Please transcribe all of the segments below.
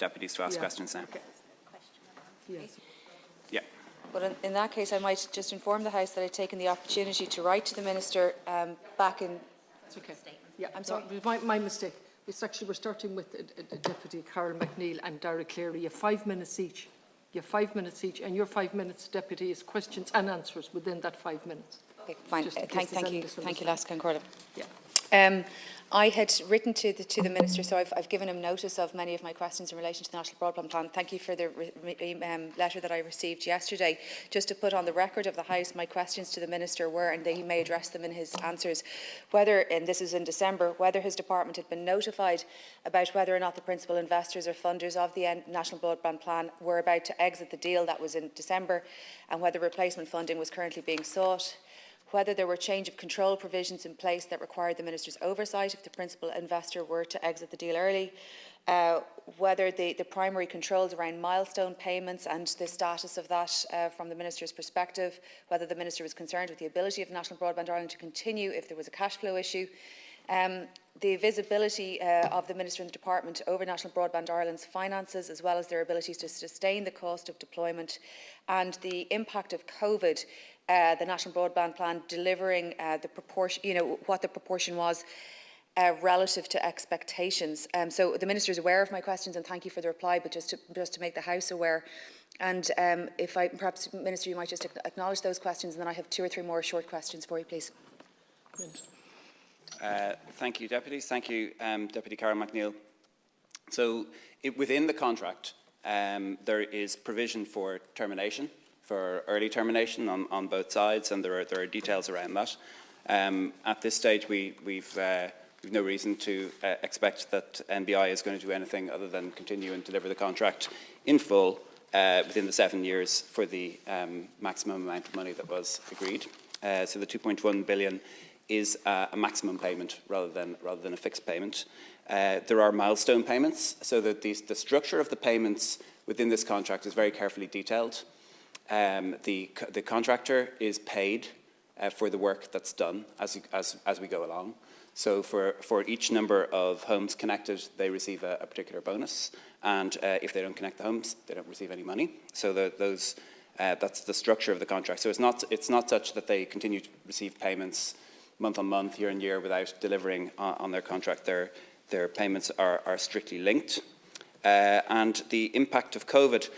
deputies to ask questions now. Okay. Yes. Yeah. But in that case, I might just inform the House that I've taken the opportunity to write to the Minister back in... That's okay. Yeah, I'm sorry. My mistake. It's actually, we're starting with Deputy Carol McNeill and Dara Cleary. You have 5 minutes each. You have 5 minutes each, and your 5 minutes, Deputy, is questions and answers within that 5 minutes. Okay, fine. Thank you, Lasca and Corley. Yeah. I had written to the Minister, so I've given him notice of many of my questions in relation to the National Broadband Plan. Thank you for the letter that I received yesterday. Just to put on the record of the House, my questions to the Minister were, and he may address them in his answers, whether, and this is in December, whether his department had been notified about whether or not the principal investors or funders of the National Broadband Plan were about to exit the deal that was in December, and whether replacement funding was currently being sought, whether there were change of control provisions in place that required the Minister's oversight if the principal investor were to exit the deal early, whether the primary controls around milestone payments and the status of that from the Minister's perspective, whether the Minister was concerned with the ability of National Broadband Ireland to continue if there was a cash flow issue, the visibility of the Minister and the Department over National Broadband Ireland's finances, as well as their abilities to sustain the cost of deployment, and the impact of COVID, the National Broadband Plan delivering the proportion, what the proportion was relative to expectations. So the Minister is aware of my questions, and thank you for the reply, but just to make the House aware. And if perhaps, Minister, you might just acknowledge those questions, and then I have 2 or 3 more short questions for you, please. Thank you, Deputies. Thank you, Deputy Carol McNeill. So within the contract, there is provision for termination, for early termination on both sides, and there are details around that. At this stage, we've no reason to expect that NBI is going to do anything other than continue and deliver the contract in full within the 7 years for the maximum amount of money that was agreed. So the 2.1 billion is a maximum payment rather than a fixed payment. There are milestone payments, so that the structure of the payments within this contract is very carefully detailed. The contractor is paid for the work that's done as we go along. So for each number of homes connected, they receive a particular bonus, and if they don't connect the homes, they don't receive any money. So that's the structure of the contract. So it's not such that they continue to receive payments month on month, year on year, without delivering on their contract. Their payments are strictly linked. And the impact of COVID,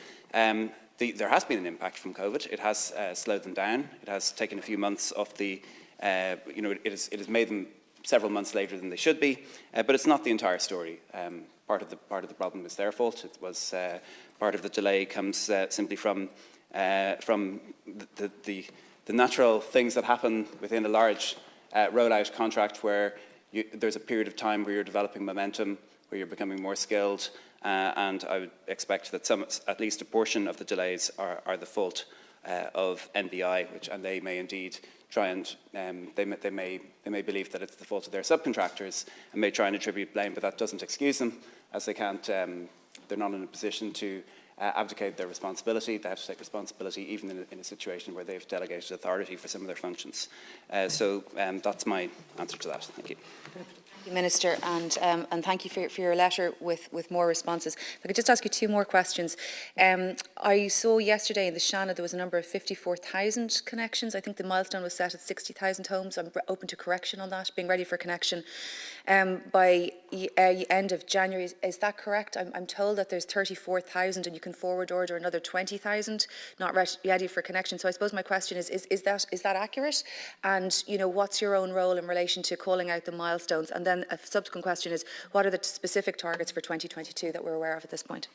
there has been an impact from COVID. It has slowed them down. It has taken a few months off it has made them several months later than they should be, but it's not the entire story. Part of the problem is their fault. It was part of the delay comes simply from the natural things that happen within a large rollout contract, where there's a period of time where you're developing momentum, where you're becoming more skilled, and I would expect that at least a portion of the delays are the fault of NBI, and they may indeed try and they may believe that it's the fault of their subcontractors and may try and attribute blame, but that doesn't excuse them, as they can't. They're not in a position to abdicate their responsibility. They have to take responsibility even in a situation where they've delegated authority for some of their functions. So that's my answer to that. Thank you. Thank you, Minister, and thank you for your letter with more responses. If I could just ask you 2 more questions. I saw yesterday in the Shannon there was a number of 54,000 connections. I think the milestone was set at 60,000 homes. I'm open to correction on that, being ready for connection by end of January. Is that correct? I'm told that there's 34,000 and you can forward order another 20,000 not ready for connection. So I suppose my question is that accurate? And what's your own role in relation to calling out the milestones? And then a subsequent question is, what are the specific targets for 2022 that we're aware of at this point?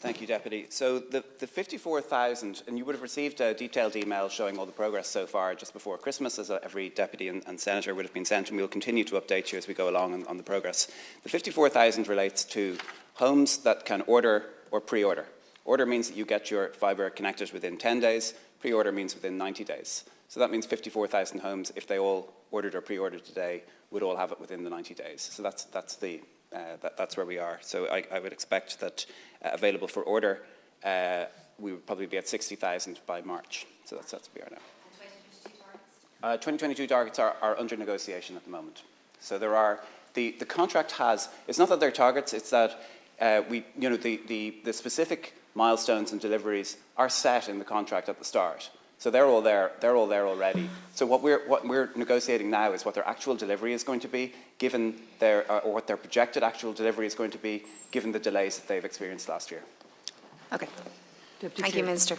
Thank you, Deputy. So the 54,000, and you would have received a detailed email showing all the progress so far just before Christmas, as every Deputy and Senator would have been sent, and we'll continue to update you as we go along on the progress. The 54,000 relates to homes that can order or pre-order. Order means that you get your fibre connected within 10 days. Pre-order means within 90 days. So that means 54,000 homes, if they all ordered or pre-ordered today, would all have it within the 90 days. So that's where we are. So I would expect that available for order, we would probably be at 60,000 by March. So that's where we are now. And 2022 targets? 2022 targets are under negotiation at the moment. So there are, the contract has, it's not that they're targets, it's that the specific milestones and deliveries are set in the contract at the start. So they're all there already. So what we're negotiating now is what their actual delivery is going to be, given or what their projected actual delivery is going to be, given the delays that they've experienced last year. Okay. Deputy Thank Chair. you, Minister.